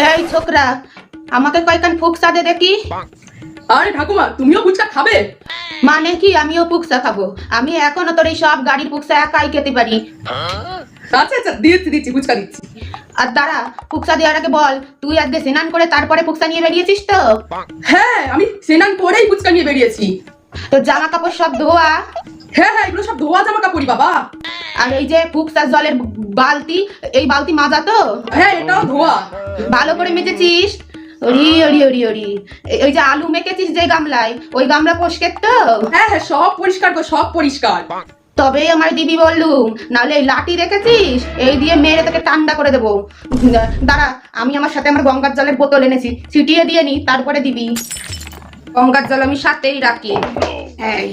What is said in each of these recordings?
এই ছোকরা, আমাকে কয়খান ফুকসা দে দেখি। আরে ঠাকুমা, তুমিও ফুচকা খাবে? মানে কি আমিও ফুকসা খাবো? আমি এখনো তোর এই সব গাড়ির ফুকসা একাই খেতে পারি। আচ্ছা আচ্ছা, দিচ্ছি ফুচকা দিচ্ছি। আর দাঁড়া, ফুকসা দেওয়ার আগে বল, তুই আজকে স্নান করে তারপরে ফুকসা নিয়ে বেরিয়েছিস তো? হ্যাঁ, আমি স্নান করেই ফুচকা নিয়ে বেরিয়েছি। তোর জামা কাপড় সব ধোয়া? হ্যাঁ হ্যাঁ, এগুলো সব ধোয়া জামা কাপড়ই বাবা। আর এই যে ফুকসার জলের বালতি, এই বালতি মাজা তো? হ্যাঁ, এটাও ধোয়া। ভালো করে মেজেছিস? ওরি ওরি ওরি ওরি, ওই যে আলু মেখেছিস যে গামলায়, ওই গামলা পরিষ্কার তো? হ্যাঁ হ্যাঁ, সব পরিষ্কার গো, সব পরিষ্কার। তবে আমার দিবি বললুম, নাহলে এই লাঠি রেখেছিস, এই দিয়ে মেরে তোকে ঠান্ডা করে দেবো। দাঁড়া, আমি আমার সাথে আমার গঙ্গার জলের বোতল এনেছি, ছিটিয়ে দিয়ে নি, তারপরে দিবি। গঙ্গার জল আমি সাথেই রাখি। এই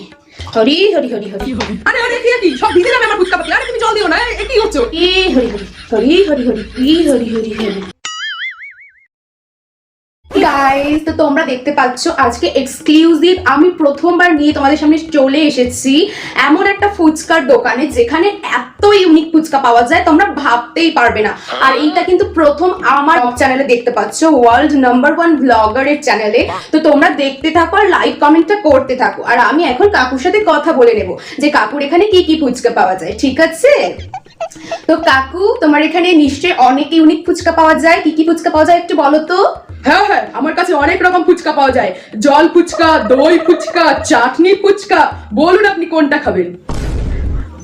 হরি হরি হরি হরি। আরে আরে, কি সব ভিজে যাবে আমার ফুচকা পাতি। আরে তুমি জল দিও না, এ কি হচ্ছে? ই হরি হরি হরি হরি হরি ই হরি হরি হরি। গাইস, তো তোমরা দেখতে পাচ্ছ আজকে এক্সক্লুসিভ আমি প্রথমবার নিয়ে তোমাদের সামনে চলে এসেছি এমন একটা ফুচকার দোকানে যেখানে এত ইউনিক ফুচকা পাওয়া যায় তোমরা ভাবতেই পারবে না। আর এইটা কিন্তু প্রথম আমার চ্যানেলে দেখতে পাচ্ছ, ওয়ার্ল্ড নাম্বার 1 ব্লগারের চ্যানেলে। তো তোমরা দেখতে থাকো আর লাইক কমেন্টটা করতে থাকো। আর আমি এখন কাকুর সাথে কথা বলে নেব যে কাকুর এখানে কি কি ফুচকা পাওয়া যায়, ঠিক আছে? তো কাকু, তোমার এখানে নিশ্চয়ই অনেক ইউনিক ফুচকা পাওয়া যায়, কি কি ফুচকা পাওয়া যায় একটু বলো তো। হ্যাঁ হ্যাঁ, আমার কাছে অনেক রকম ফুচকা পাওয়া যায়। জল ফুচকা, দই ফুচকা, চাটনি ফুচকা। বলুন আপনি কোনটা খাবেন?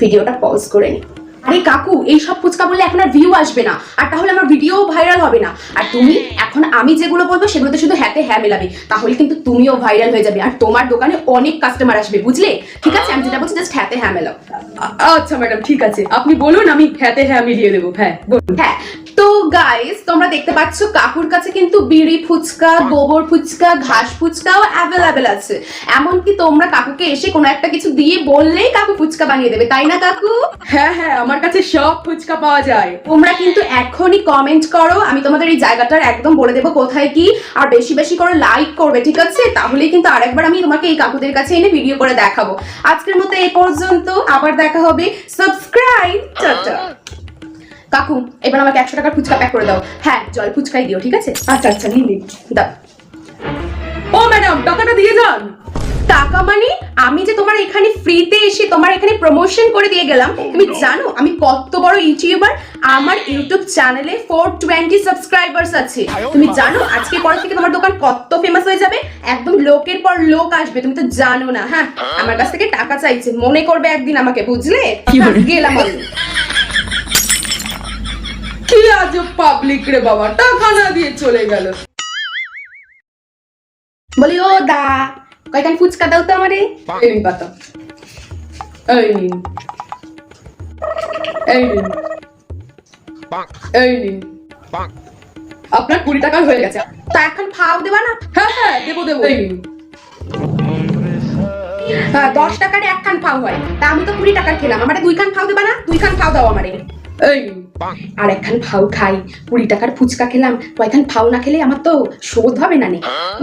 ভিডিওটা পজ করে নি। আরে কাকু, এই সব ফুচকা বললে এখন আর ভিউ আসবে না, আর তাহলে আমার ভিডিও ভাইরাল হবে না। আর তুমি এখন আমি যেগুলো বলবো সেগুলোতে শুধু হ্যাঁতে হ্যাঁ মেলাবে, তাহলে কিন্তু তুমিও ভাইরাল হয়ে যাবে আর তোমার দোকানে অনেক কাস্টমার আসবে, বুঝলে? ঠিক আছে, আমি যেটা বলছি জাস্ট হ্যাঁতে হ্যাঁ মেলাও। আচ্ছা ম্যাডাম, ঠিক আছে, আপনি বলুন, আমি হ্যাঁতে হ্যাঁ মিলিয়ে দেবো। হ্যাঁ বলুন। হ্যাঁ, তো গাইস তোমরা দেখতে পাচ্ছ কাকুর কাছে কিন্তু বিড়ি ফুচকা, গোবর ফুচকা, ঘাস ফুচকাও অ্যাভেলেবেল আছে। এমনকি তোমরা কাকুকে এসে কোনো একটা কিছু দিয়ে বললেই কাকু ফুচকা বানিয়ে দেবে, তাই না কাকু? হ্যাঁ হ্যাঁ, আমার কাছে সব ফুচকা পাওয়া যায়। তোমরা কিন্তু এখনই কমেন্ট করো, আমি তোমাদের এই জায়গাটার একদম বলে দেবো কোথায় কি। আর বেশি বেশি করে লাইক করবে, ঠিক আছে? তাহলেই কিন্তু আরেকবার আমি তোমাকে এই কাকুদের কাছে এনে ভিডিও করে দেখাবো। আজকের মতো এই পর্যন্ত, আবার দেখা হবে। Subscribe, tata. কাকু, এবার আমাকে 100 টাকার ফুচকা প্যাক করে দাও। হ্যাঁ, জল ফুচকাই দিও, ঠিক আছে? আচ্ছা আচ্ছা, নিন নিন। দাও। ও ম্যাডাম, টাকাটা দিয়ে যান। টাকা মানে? আমি যে তোমার এখানে ফ্রিতে এসে তোমার এখানে প্রমোশন করে দিয়ে গেলাম, তুমি জানো আমি কত বড় ইউটিউবার? আমার ইউটিউব চ্যানেলে 420 সাবস্ক্রাইবার্স আছে। তুমি জানো আজকে পর থেকে তোমার দোকান কত ফেমাস হয়ে যাবে, একদম লোকের পর লোক আসবে, তুমি তো জানো না। হ্যাঁ, আমার কাছ থেকে টাকা চাইছে, মনে করবে একদিন আমাকে, বুঝলে? গেলাম আমি। কি আজব পাবলিক রে বাবা, টাকা না দিয়ে চলে গেল। বলি ও দা, কয়খান ফুচকা দাও তো আমারে। এই নিন পাতা, এই নিন, এই নিন, এই নিন। আপনার 20 টাকা হয়ে গেছে। তা এখন ফাও দেবা না? হ্যাঁ হ্যাঁ, দেবো দেবো। এই নিন। 10 টাকার একখান ফাও হয়, তা আমি তো 20 টাকার খেলাম, আমারে 2 খান ফাও দেবা না? 2 খান ফাও দাও আমারে। এই নিন। আর একখান ফাউ খাই, 20 টাকার ফুচকা খেলাম, কয়খান ফাউ না খেলে আমার তো শোধ হবে না।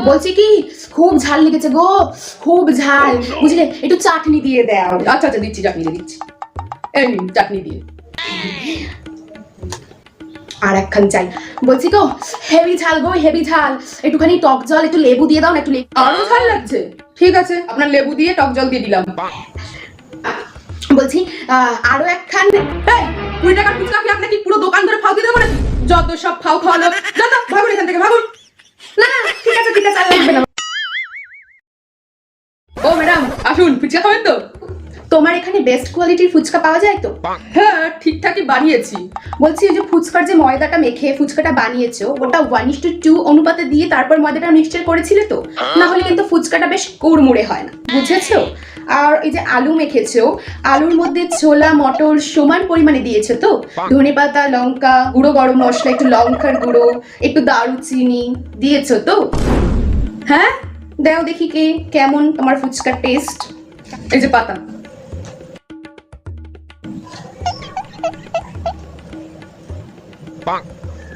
বলছি কি, খুব ঝাল লেগেছে গো, খুব ঝাল, বুঝলে? একটু চাটনি দিয়ে দাও। আচ্ছা আচ্ছা, দিচ্ছি, চাটনি দিয়ে দিচ্ছি। এই নিন, চাটনি দিয়ে। আর একখান চাই। বলছি গো, হেভি ঝাল গো, হেভি ঝাল, একটুখানি টক জল, একটু লেবু দিয়ে দাও না, একটু লেবু। আরো ঝাল লাগছে? ঠিক আছে, আপনার লেবু দিয়ে টক জল দিয়ে দিলাম। বলছি আরো একখান। এই 20 টাকার ফুচকা কি আপনাকে পুরো দোকান ধরে ফাউ দিয়ে দেবো নাকি? যত সব ফাউ খাওয়ানো, যত ভাগুন এখান থেকে, ভাগুন। না না, ঠিক আছে ঠিক আছে, আর লাগবে না। ও ম্যাডাম, আসুন, ফুচকা খাবেন তো? তোমার এখানে বেস্ট কোয়ালিটির ফুচকা পাওয়া যায় তো? হ্যাঁ, ঠিকঠাকই বানিয়েছি। বলছি ওই যে ফুচকার যে ময়দাটা মেখে ফুচকাটা বানিয়েছো, ওটা 1:2 অনুপাতে দিয়ে তারপর ময়দাটা মিক্সচার করেছিলে তো? না হলে কিন্তু ফুচকাটা বেশ কুড়মুড়ে হয় না, বুঝেছো? আর এই যে আলু মেখেছো, আলুর মধ্যে ছোলা মটর সমান পরিমাণে দিয়েছো তো? ধনেপাতা, লঙ্কা গুঁড়ো, গরম মশলা, একটু লঙ্কার গুঁড়ো, একটু দারুচিনি দিয়েছো তো? হ্যাঁ, দাও দেখি কে কেমন তোমার ফুচকার টেস্ট। এই যে পাতা।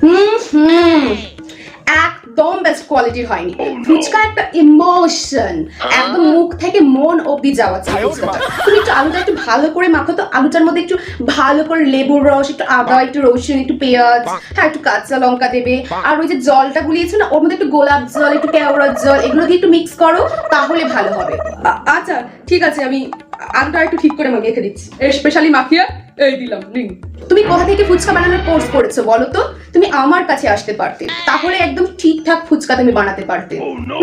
হুম, একদম বেস্ট কোয়ালিটির হয়নি। ফুচকা একটা ইমোশন, একদম মুখ থেকে মন অবধি যাওয়া চাই ফুচকাটা। তুমি একটু আলুটা একটু ভালো করে মাখো তো, আলুটার মধ্যে একটু ভালো করে লেবুর রস, একটু আদা, একটু রসুন, একটু পেঁয়াজ, হ্যাঁ একটু কাঁচা লঙ্কা দেবে, আর ওই যে জলটা গুলিয়েছো না ওর মধ্যে একটু গোলাপ জল, একটু কেওড়ার জল, এগুলো দিয়ে একটু মিক্স করো, তাহলে ভালো হবে। আচ্ছা ঠিক আছে, আমি আলুটা একটু ঠিক করে মাখিয়ে রেখে দিচ্ছি। স্পেশালি মাখিয়ে এই দিলাম, নিন। তুমি কোথা থেকে ফুচকা বানানোর কোর্স করেছো বলো তো? তুমি আমার কাছে আসতে পারতে, তাহলে একদম ঠিকঠাক ফুচকা তুমি বানাতে পারতে।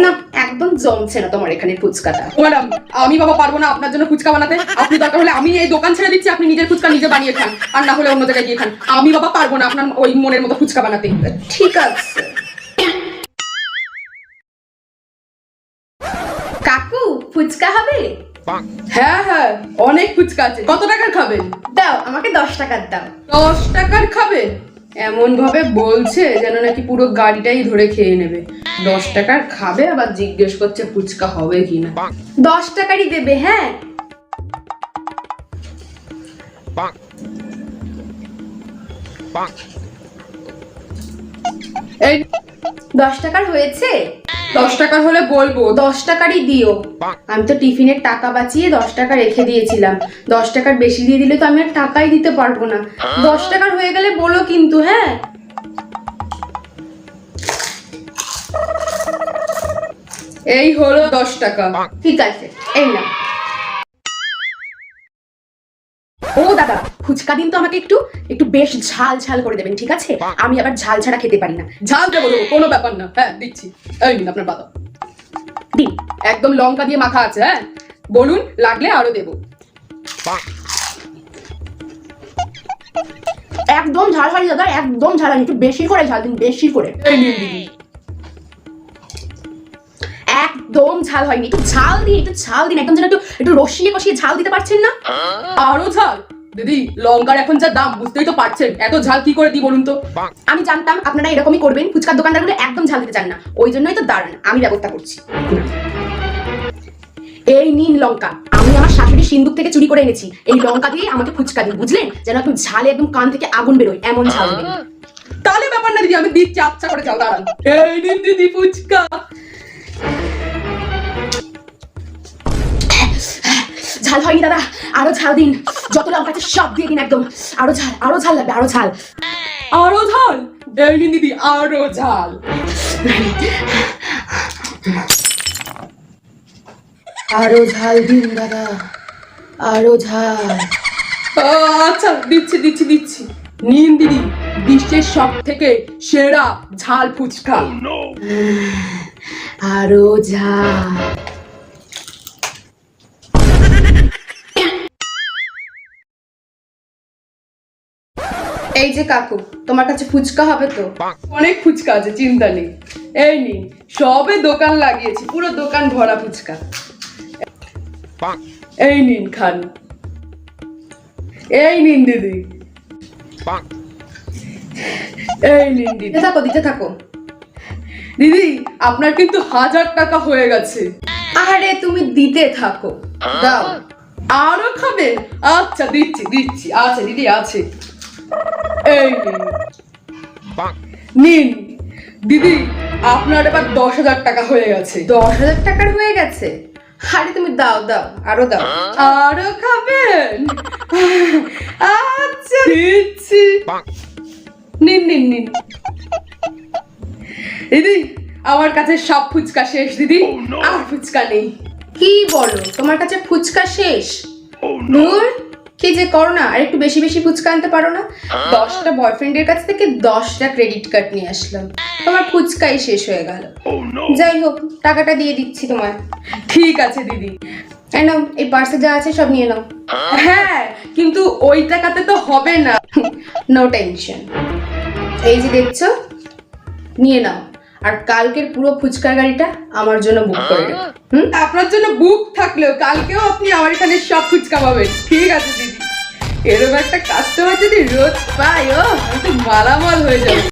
না, একদম জমছে না তোমার এখানে ফুচকাটা। ম্যাডাম, আমি বাবা পারবো না আপনার জন্য ফুচকা বানাতে। আপনি দরকার হলে আমি এই দোকান ছেড়ে দিচ্ছি, আপনি নিজের ফুচকা নিজে বানিয়ে খান, আর না হলে অন্য জায়গায় গিয়ে খান। আমি বাবা পারবো না আপনার ওই মনের মতো ফুচকা বানাতে। ঠিক আছে। কাকু, ফুচকা হবে? হ্যাঁ হ্যাঁ, অনেক ফুচকা আছে। কত টাকার খাবেন? দাও, আমাকে 10 টাকার দাও। 10 টাকার খাবেন? এমন ভাবে বলছে যেন নাকি পুরো গাড়িটাই ধরে খেয়ে নেবে। 10 টাকার খাবে, আবার জিজ্ঞেস করছে ফুচকা হবে কিনা। 10 টাকারই দেবে, হ্যাঁ। এই 10 টাকার হয়েছে? 10 টাকার হলে বলবো। 10 টাকারই দিও। আমি তো টিফিনের টাকা বাঁচিয়ে 10 টাকা রেখে দিয়েছিলাম। 10 টাকার বেশি দিয়ে দিলে তো আমি আর টাকাই দিতে পারবো না। 10 টাকার হয়ে গেলে বলো কিন্তু, হ্যাঁ। এই হলো 10 টাকা। ঠিক আছে, এই না। ও দাদা, ফুচকা দিন তো আমাকে একটু একটু বেশ ঝাল ঝাল করে দেবেন, ঠিক আছে? আমি আবার ঝাল ছাড়া খেতে পারি না। ঝাল দেবো দেবো, কোনো ব্যাপার না। হ্যাঁ দিচ্ছি, এই নিন আপনার বাদাম। দিন। একদম লঙ্কা দিয়ে মাখা আছে, হ্যাঁ বলুন, লাগলে আরো দেবো। একদম ঝাল হয়নি দাদা, একদম ঝাল হয়নি, একটু বেশি করে ঝাল দিন, বেশি করে। এই নিন দিদি। একদম ঝাল হয়নি, একটু ঝাল দিন, একটু ঝাল দিন, একদম যেন একটু একটু রসিয়ে কষিয়ে ঝাল দিতে পারছেন না? আরো ঝাল? দিদি, লঙ্কার এখন যা দাম বুঝতেই তো পারছেন, এত ঝাল কি করে দিই বলুন তো। আমি জানতাম আপনারা এরকমই করবেন, ফুচকার দোকানদারগুলো একদম ঝাল দিতে চান না, ওই জন্যই তো দাঁড়ান, আমি ব্যবস্থা করছি। এই নিন লঙ্কা, আমি আমার শাশুড়ি সিন্দুক থেকে চুরি করে এনেছি। এই লঙ্কা দিয়ে আমাকে ফুচকা দিন, বুঝলেন? যেন একদম ঝালে একদম কান থেকে আগুন বেরোয়, এমন ঝাল দেবেন। তাহলে ব্যাপার না দিদি, আমি দিচ্ছি, আচ্ছা করে যাও, দাঁড়ান। এই নিন দিদি ফুচকা। ঝাল হয়নি দাদা, আরো ঝাল দিন, যত লঙ্কা আছে সব দিয়ে দিন, একদম আরো ঝাল, আরো ঝাল লাগবে, আরো ঝাল। আরো ঝাল? এই নিন দিদি, আরো ঝাল। আরো ঝাল দিন দাদা, আরো ঝাল। আচ্ছা দিচ্ছি দিচ্ছি দিচ্ছি। নিন দিদি, বিশ্বের সব থেকে সেরা ঝাল ফুচকা। আরো ঝাল। এই যে কাকু, তোমার কাছে ফুচকা হবে তো? অনেক ফুচকা আছে, চিন্তা নেই। এই নিন, সবে দোকান লাগিয়েছি, পুরো দোকান ভরা ফুচকা। এই নিন খান। এই নিন দিদি, এই নিন দিদি। দিতে থাকো, দিতে থাকো। দিদি, আপনার কিন্তু 1000 টাকা হয়ে গেছে। আরে তুমি দিতে থাকো, দাও। আরো খাবেন? আচ্ছা দিচ্ছি দিচ্ছি, আছে দিদি আছে। এই নিন। নিন দিদি, আপনার এবার 10,000 টাকা হয়ে গেছে। 10,000 টাকার হয়ে গেছে? আরে তুমি দাও, দাও, আরো দাও। আরো খাবেন? আচ্ছা দিচ্ছি। নিন নিন নিন। দিদি, আমার কাছে সব ফুচকা শেষ দিদি, আর ফুচকা নেই। কি বলো, তোমার কাছে ফুচকা শেষ? ধুর, কি যে করো না, আর একটু বেশি বেশি ফুচকা আনতে পারো না? 10টা বয়ফ্রেন্ডের কাছ থেকে 10টা ক্রেডিট কার্ড নিয়ে আসলাম, তোমার ফুচকাই শেষ হয়ে গেল। যাই হোক, টাকাটা দিয়ে দিচ্ছি তোমায়। ঠিক আছে দিদি। এই নাও, এই পার্সে যা আছে সব নিয়ে নাও। হ্যাঁ, কিন্তু ওই টাকাতে তো হবে না। নো টেনশন, এই যে দেখছো, নিয়ে নাও। আর কালকের পুরো ফুচকার গাড়িটা আমার জন্য বুক করে রেখো। আপনার জন্য বুক থাকলেও কালকেও আপনি আমার এখানে সব ফুচকা পাবেন। ঠিক আছে দিদি, এরকম একটা কাস্টমার যদি রোজ পাই, ও আমি তো মালামাল হয়ে যাবে।